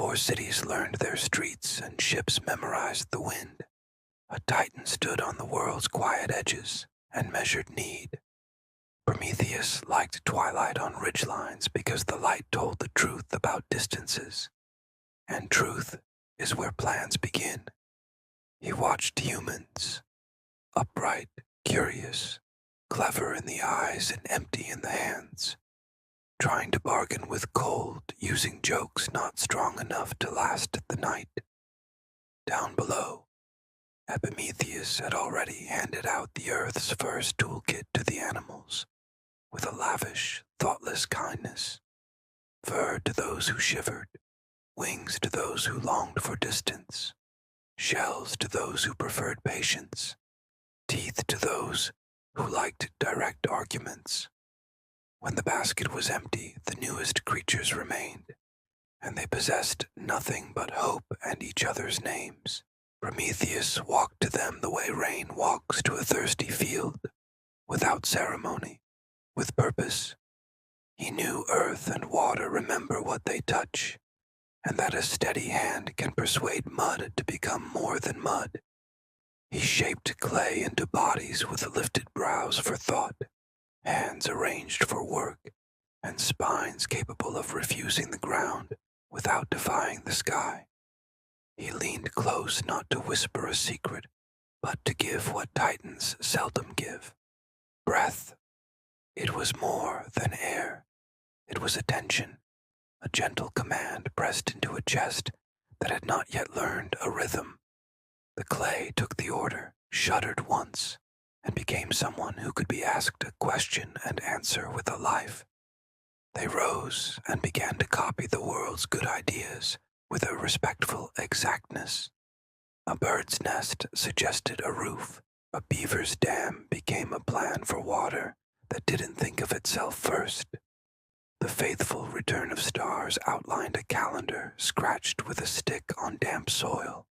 before cities learned their streets and ships memorized the wind, a titan stood on the world's quiet edges and measured need. Prometheus liked twilight on ridgelines because the light told the truth about distances, and truth is where plans begin. He watched humans, upright, curious, clever in the eyes and empty in the hands, trying to bargain with cold, using jokes not strong enough to last the night. Down below, Prometheus had already handed out the Earth's first toolkit to the animals, with a lavish, thoughtless kindness. Fur to those who shivered, wings to those who longed for distance, shells to those who preferred patience, teeth to those who liked direct arguments. When the basket was empty, the newest creatures remained, and they possessed nothing but hope and each other's names. Prometheus walked to them the way rain walks to a thirsty field, without ceremony, with purpose. He knew earth and water remember what they touch, and that a steady hand can persuade mud to become more than mud. He shaped clay into bodies with lifted brows for thought, hands arranged for work, and spines capable of refusing the ground without defying the sky. He leaned close not to whisper a secret, but to give what titans seldom give: breath. It was more than air. It was attention, a gentle command pressed into a chest that had not yet learned a rhythm. The clay took the order, shuddered once, and became someone who could be asked a question and answer with a life. They rose and began to copy the world's good ideas with a respectful exactness. A bird's nest suggested a roof. A beaver's dam became a plan for water that didn't think of itself first. The faithful return of stars outlined a calendar scratched with a stick on damp soil.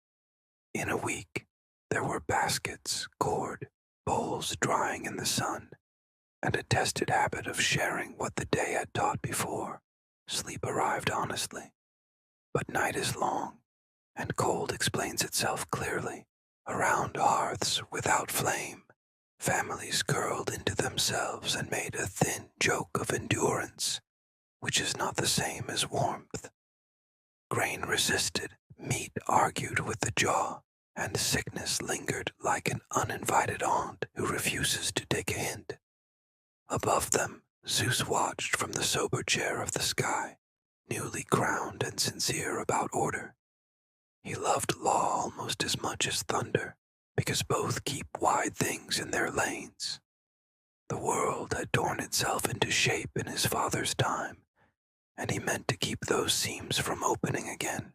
In a week, there were baskets, cord, bowls drying in the sun, and a tested habit of sharing what the day had taught before. Sleep arrived honestly. But night is long, and cold explains itself clearly. Around hearths without flame, families curled into themselves and made a thin joke of endurance, which is not the same as warmth. Grain resisted, meat argued with the jaw, and sickness lingered like an uninvited aunt who refuses to take a hint. Above them, Zeus watched from the sober chair of the sky, newly crowned and sincere about order. He loved law almost as much as thunder, because both keep wide things in their lanes. The world had torn itself into shape in his father's time, and he meant to keep those seams from opening again.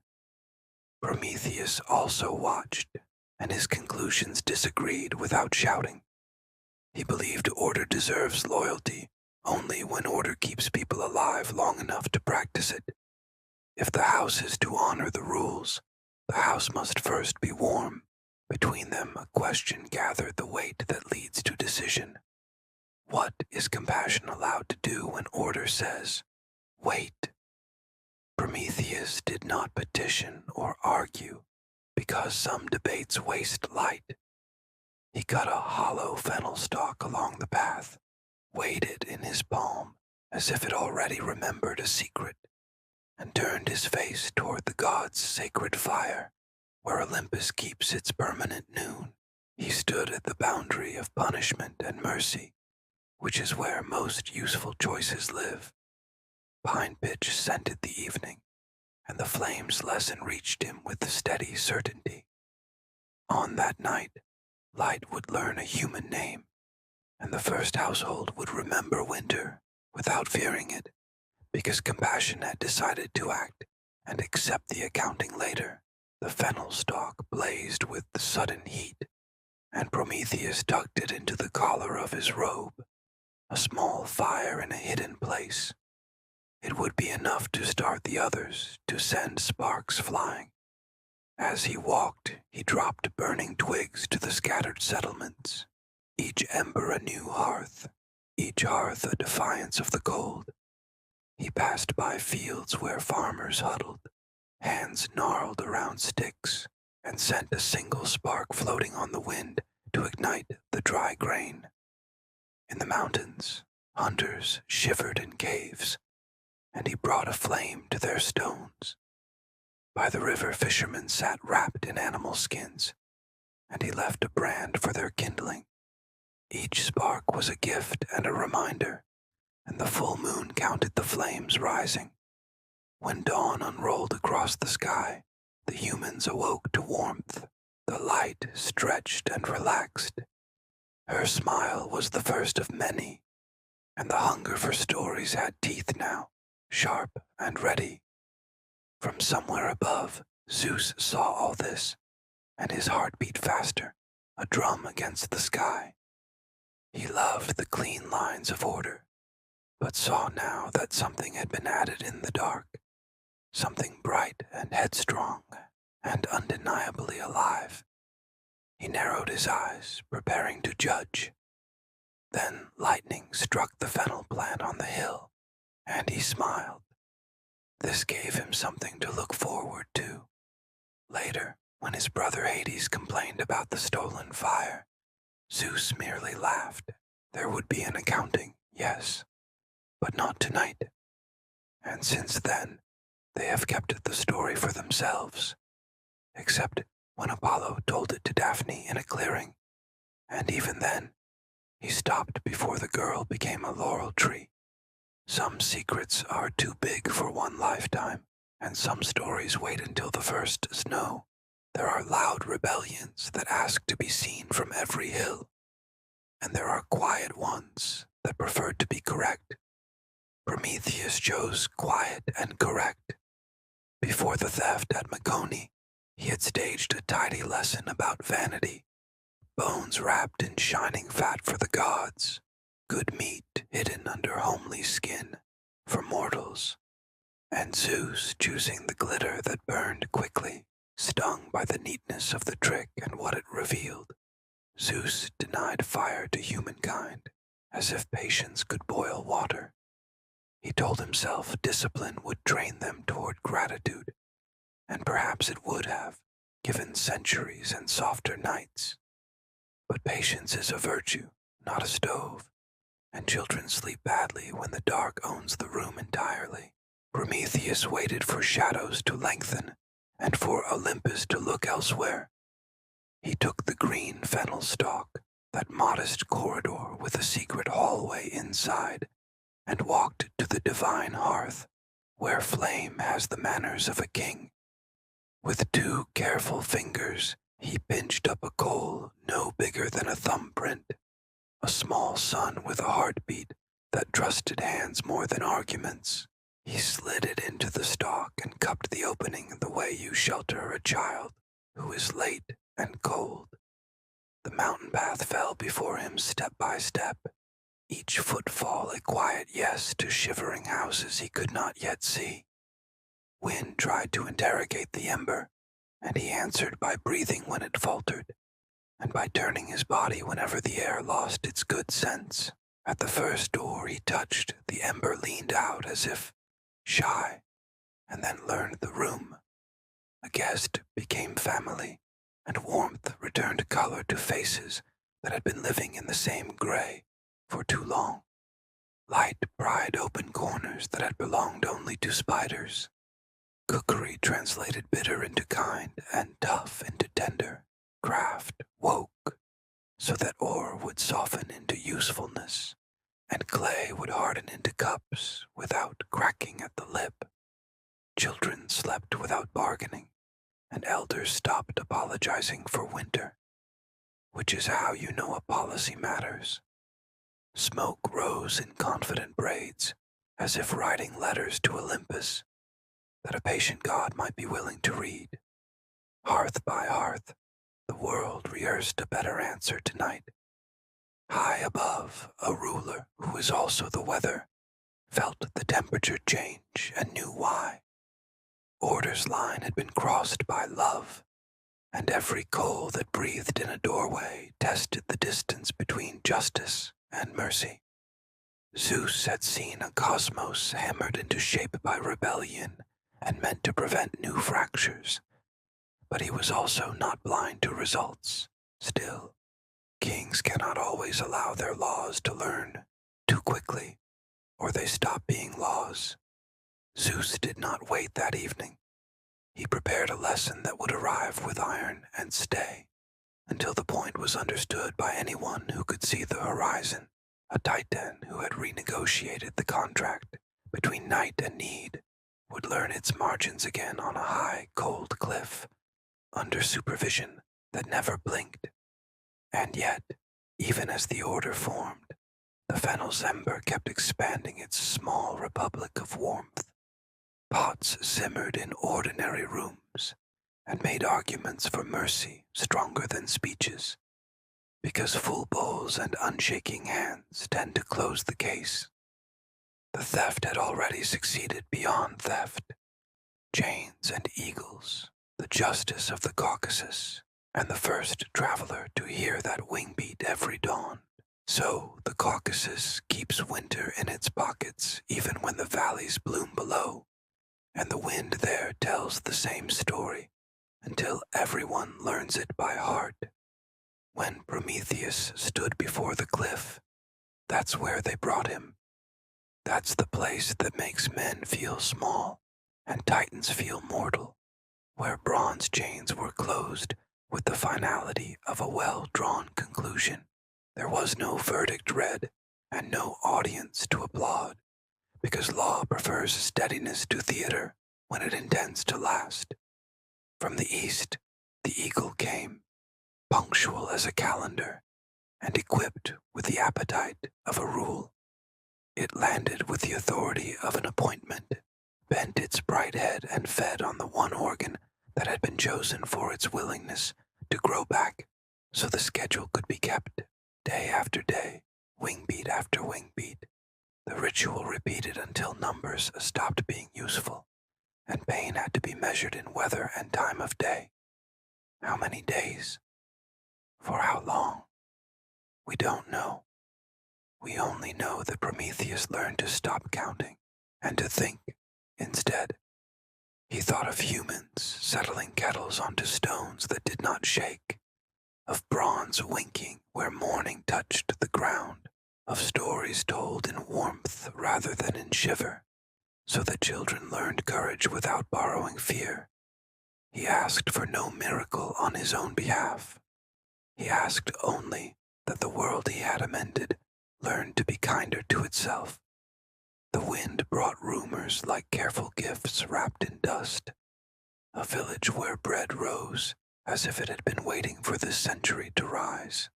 Prometheus also watched, and his conclusions disagreed without shouting. He believed order deserves loyalty only when order keeps people alive long enough to practice it. If the house is to honor the rules, the house must first be warm. Between them, a question gathered the weight that leads to decision. What is compassion allowed to do when order says, wait? Prometheus did not petition or argue, because some debates waste light. He cut a hollow fennel stalk along the path, weighed it in his palm as if it already remembered a secret, and turned his face toward the gods' sacred fire, where Olympus keeps its permanent noon. He stood at the boundary of punishment and mercy, which is where most useful choices live. Pine pitch scented the evening, and the flame's lesson reached him with steady certainty. On that night, light would learn a human name, and the first household would remember winter without fearing it, because compassion had decided to act and accept the accounting later. The fennel stalk blazed with sudden heat, and Prometheus tucked it into the collar of his robe, a small fire in a hidden place. It would be enough to start the others, to send sparks flying. As he walked, he dropped burning twigs to the scattered settlements, each ember a new hearth, each hearth a defiance of the cold. He passed by fields where farmers huddled, hands gnarled around sticks, and sent a single spark floating on the wind to ignite the dry grain. In the mountains, hunters shivered in caves, and he brought a flame to their stones. By the river, fishermen sat wrapped in animal skins, and he left a brand for their kindling. Each spark was a gift and a reminder, and the full moon counted the flames rising. When dawn unrolled across the sky, the humans awoke to warmth. The light stretched and relaxed. Her smile was the first of many, and the hunger for stories had teeth now, sharp and ready. From somewhere above, Zeus saw all this, and his heart beat faster, a drum against the sky. He loved the clean lines of order, but saw now that something had been added in the dark, something bright and headstrong and undeniably alive. He narrowed his eyes, preparing to judge. Then lightning struck the fennel plant on the hill, and he smiled. This gave him something to look forward to. Later, when his brother Hades complained about the stolen fire, Zeus merely laughed. There would be an accounting, yes, but not tonight. And since then, they have kept the story for themselves, except when Apollo told it to Daphne in a clearing, and even then, he stopped before the girl became a laurel tree. Some secrets are too big for one lifetime, and some stories wait until the first snow. There are loud rebellions that ask to be seen from every hill, and there are quiet ones that prefer to be correct. Prometheus chose quiet and correct. Before the theft at Mecone, he had staged a tidy lesson about vanity, bones wrapped in shining fat for the gods, good meat hidden under homely skin for mortals, and Zeus choosing the glitter that burned quickly, stung by the neatness of the trick and what it revealed. Zeus denied fire to humankind, as if patience could boil water. He told himself discipline would train them toward gratitude, and perhaps it would have, given centuries and softer nights. But patience is a virtue, not a stove, and children sleep badly when the dark owns the room entirely. Prometheus waited for shadows to lengthen, and for Olympus to look elsewhere. He took the green fennel stalk, that modest corridor with a secret hallway inside, and walked to the divine hearth, where flame has the manners of a king. With 2 careful fingers, he pinched up a coal no bigger than a thumbprint, a small sun with a heartbeat that trusted hands more than arguments. He slid it into the stalk and cupped the opening the way you shelter a child who is late and cold. The mountain path fell before him step by step, each footfall a quiet yes to shivering houses he could not yet see. Wind tried to interrogate the ember, and he answered by breathing when it faltered, and by turning his body whenever the air lost its good sense. At the first door he touched, the ember leaned out as if shy, and then learned the room. A guest became family, and warmth returned color to faces that had been living in the same gray for too long. Light pried open corners that had belonged only to spiders. Cookery translated bitter into kind and tough into tender. Craft woke, so that ore would soften into usefulness, and clay would harden into cups without cracking at the lip. Children slept without bargaining, and elders stopped apologizing for winter, which is how you know a policy matters. Smoke rose in confident braids, as if writing letters to Olympus, that a patient god might be willing to read. Hearth by hearth, the world rehearsed a better answer tonight. High above, a ruler, who is also the weather, felt the temperature change and knew why. Order's line had been crossed by love, and every coal that breathed in a doorway tested the distance between justice and mercy. Zeus had seen a cosmos hammered into shape by rebellion and meant to prevent new fractures. But he was also not blind to results. Still, kings cannot always allow their laws to learn too quickly, or they stop being laws. Zeus did not wait that evening. He prepared a lesson that would arrive with iron and stay until the point was understood by anyone who could see the horizon. A titan who had renegotiated the contract between night and need would learn its margins again on a high, cold cliff, under supervision that never blinked. And yet, even as the order formed, the fennel's ember kept expanding its small republic of warmth. Pots simmered in ordinary rooms and made arguments for mercy stronger than speeches, because full bowls and unshaking hands tend to close the case. The theft had already succeeded beyond theft. Chains and eagles, the justice of the Caucasus, and the first traveler to hear that wing beat every dawn. So the Caucasus keeps winter in its pockets even when the valleys bloom below, and the wind there tells the same story until everyone learns it by heart. When Prometheus stood before the cliff, that's where they brought him. That's the place that makes men feel small and titans feel mortal, where bronze chains were closed with the finality of a well-drawn conclusion. There was no verdict read and no audience to applaud, because law prefers steadiness to theater when it intends to last. From the east, the eagle came, punctual as a calendar, and equipped with the appetite of a rule. It landed with the authority of an appointment, bent its bright head and fed on the one organ that had been chosen for its willingness to grow back so the schedule could be kept, day after day, wing beat after wing beat. The ritual repeated until numbers stopped being useful, and pain had to be measured in weather and time of day. How many days? For how long? We don't know. We only know that Prometheus learned to stop counting and to think instead. He thought of humans settling kettles onto stones that did not shake, of bronze winking where morning touched the ground, of stories told in warmth rather than in shiver, so that children learned courage without borrowing fear. He asked for no miracle on his own behalf. He asked only that the world he had amended learn to be kinder to itself. The wind brought rumors like careful gifts wrapped in dust. A village where bread rose as if it had been waiting for this century to rise.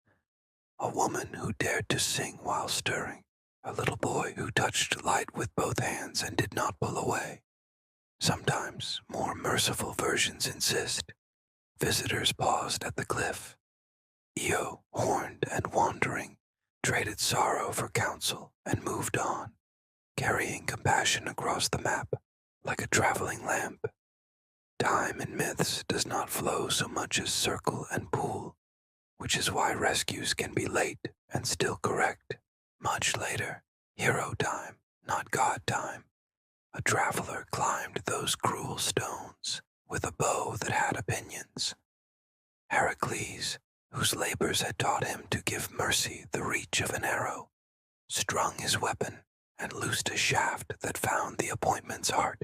A woman who dared to sing while stirring. A little boy who touched light with both hands and did not pull away. Sometimes more merciful versions insist. Visitors paused at the cliff. Io, horned and wandering, traded sorrow for counsel and moved on, carrying compassion across the map like a traveling lamp. Time in myths does not flow so much as circle and pool, which is why rescues can be late and still correct. Much later, hero time, not god time, a traveler climbed those cruel stones with a bow that had opinions. Heracles, whose labors had taught him to give mercy the reach of an arrow, strung his weapon and loosed a shaft that found the appointment's heart.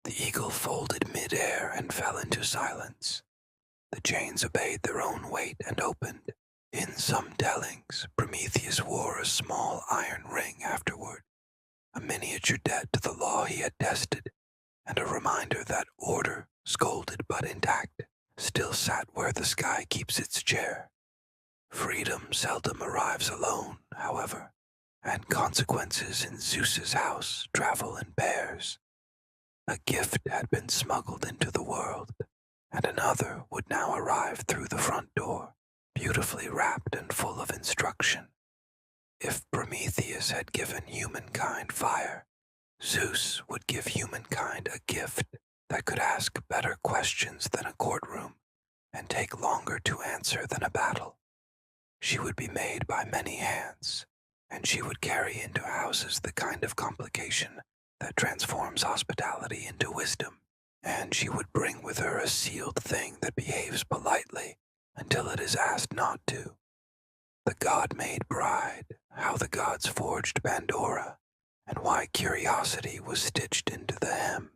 The eagle folded mid-air and fell into silence. The chains obeyed their own weight and opened. In some tellings, Prometheus wore a small iron ring afterward, a miniature debt to the law he had tested, and a reminder that order, scolded but intact, still sat where the sky keeps its chair. Freedom seldom arrives alone, however, and consequences in Zeus's house travel in pairs. A gift had been smuggled into the world, and another would now arrive through the front door, beautifully wrapped and full of instruction. If Prometheus had given humankind fire, Zeus would give humankind a gift that could ask better questions than a courtroom and take longer to answer than a battle. She would be made by many hands, and she would carry into houses the kind of complication that transforms hospitality into wisdom, and she would bring with her a sealed thing that behaves politely until it is asked not to. The god-made bride, how the gods forged Pandora, and why curiosity was stitched into the hem.